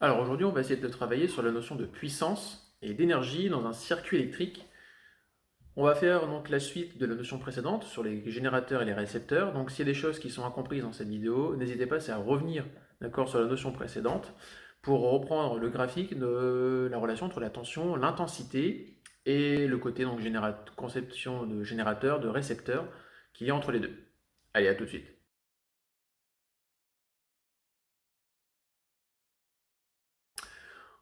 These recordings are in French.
Alors aujourd'hui, on va essayer de travailler sur la notion de puissance et d'énergie dans un circuit électrique. On va faire donc la suite de la notion précédente sur les générateurs et les récepteurs. Donc s'il y a des choses qui sont incomprises dans cette vidéo, n'hésitez pas à revenir d'accord, sur la notion précédente pour reprendre le graphique de la relation entre la tension, l'intensité et le côté donc conception de générateur, de récepteur qu'il y a entre les deux. Allez, à tout de suite.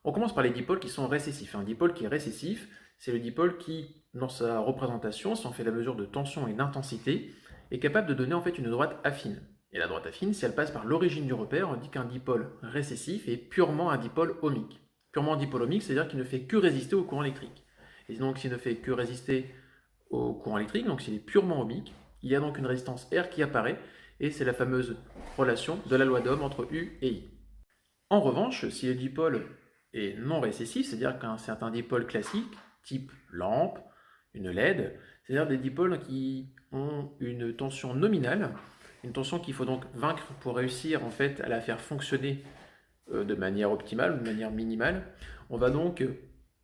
On commence par les dipôles qui sont récessifs. Un dipôle qui est récessif, c'est le dipôle qui, dans sa représentation, si on fait la mesure de tension et d'intensité, est capable de donner en fait une droite affine. Et la droite affine, si elle passe par l'origine du repère, on dit qu'un dipôle récessif est purement un dipôle ohmique. Purement un dipôle ohmique, c'est-à-dire qu'il ne fait que résister au courant électrique. Et donc s'il ne fait que résister au courant électrique, donc s'il est purement ohmique, il y a donc une résistance R qui apparaît, et c'est la fameuse relation de la loi d'Ohm entre U et I. En revanche, si le dipôle est non récessif, c'est-à-dire qu'un certain dipôle classique, type lampe, une LED, c'est-à-dire des dipôles qui ont une tension nominale, une tension qu'il faut donc vaincre pour réussir en fait à la faire fonctionner de manière optimale, de manière minimale, on va donc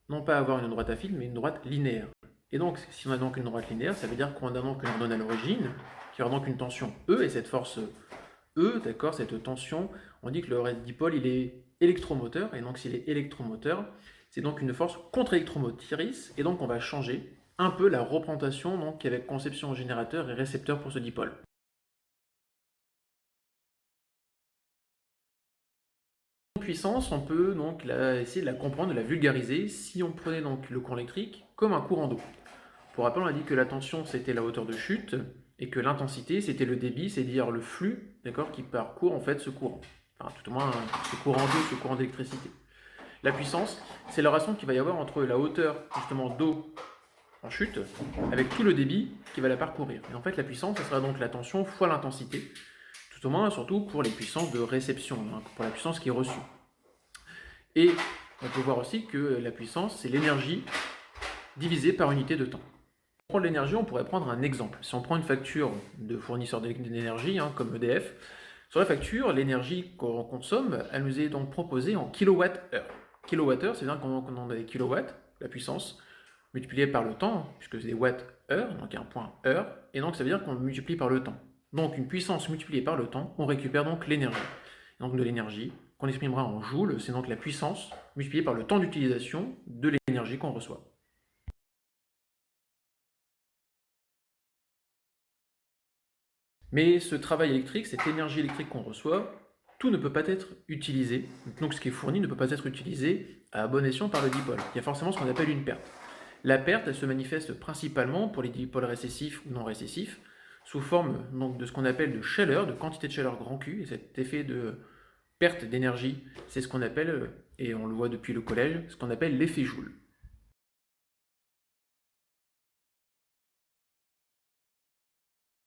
non pas avoir une droite affine, mais une droite linéaire. Et donc, si on a donc une droite linéaire, ça veut dire qu'on a donc une ordonnée à l'origine, qui aura donc une tension E, et cette force E, d'accord, cette tension, on dit que le dipôle, il est électromoteur, et donc s'il est électromoteur, c'est donc une force contre-électromotrice, et donc on va changer un peu la représentation donc, avec conception générateur et récepteur pour ce dipôle. Puissance, on peut donc essayer de la comprendre, de la vulgariser, si on prenait donc le courant électrique comme un courant d'eau. Pour rappel, on a dit que la tension, c'était la hauteur de chute, et que l'intensité, c'était le débit, c'est-à-dire le flux, d'accord, qui parcourt en fait ce courant. Enfin, tout au moins, ce courant d'eau, ce courant d'électricité. La puissance, c'est la relation qu'il va y avoir entre la hauteur, justement, d'eau en chute, avec tout le débit qui va la parcourir. Et en fait, la puissance, ce sera donc la tension fois l'intensité, tout au moins, surtout pour les puissances de réception, hein, pour la puissance qui est reçue. Et on peut voir aussi que la puissance, c'est l'énergie divisée par unité de temps. Pour prendre l'énergie, on pourrait prendre un exemple. Si on prend une facture de fournisseur d'énergie, hein, comme EDF, sur la facture, l'énergie qu'on consomme, elle nous est donc proposée en kilowattheure. Kilowattheure, c'est-à-dire qu'on a des kilowatts, la puissance, multipliée par le temps, puisque c'est des watts-heure, donc il y a un point heure, et donc ça veut dire qu'on multiplie par le temps. Donc une puissance multipliée par le temps, on récupère donc l'énergie. Donc de l'énergie qu'on exprimera en joules, c'est donc la puissance multipliée par le temps d'utilisation de l'énergie qu'on reçoit. Mais ce travail électrique, cette énergie électrique qu'on reçoit, tout ne peut pas être utilisé. Donc ce qui est fourni ne peut pas être utilisé à bon escient par le dipôle. Il y a forcément ce qu'on appelle une perte. La perte, elle se manifeste principalement pour les dipôles récessifs ou non récessifs, sous forme donc, de ce qu'on appelle de chaleur, de quantité de chaleur grand Q, et cet effet de perte d'énergie, c'est ce qu'on appelle, et on le voit depuis le collège, ce qu'on appelle l'effet Joule.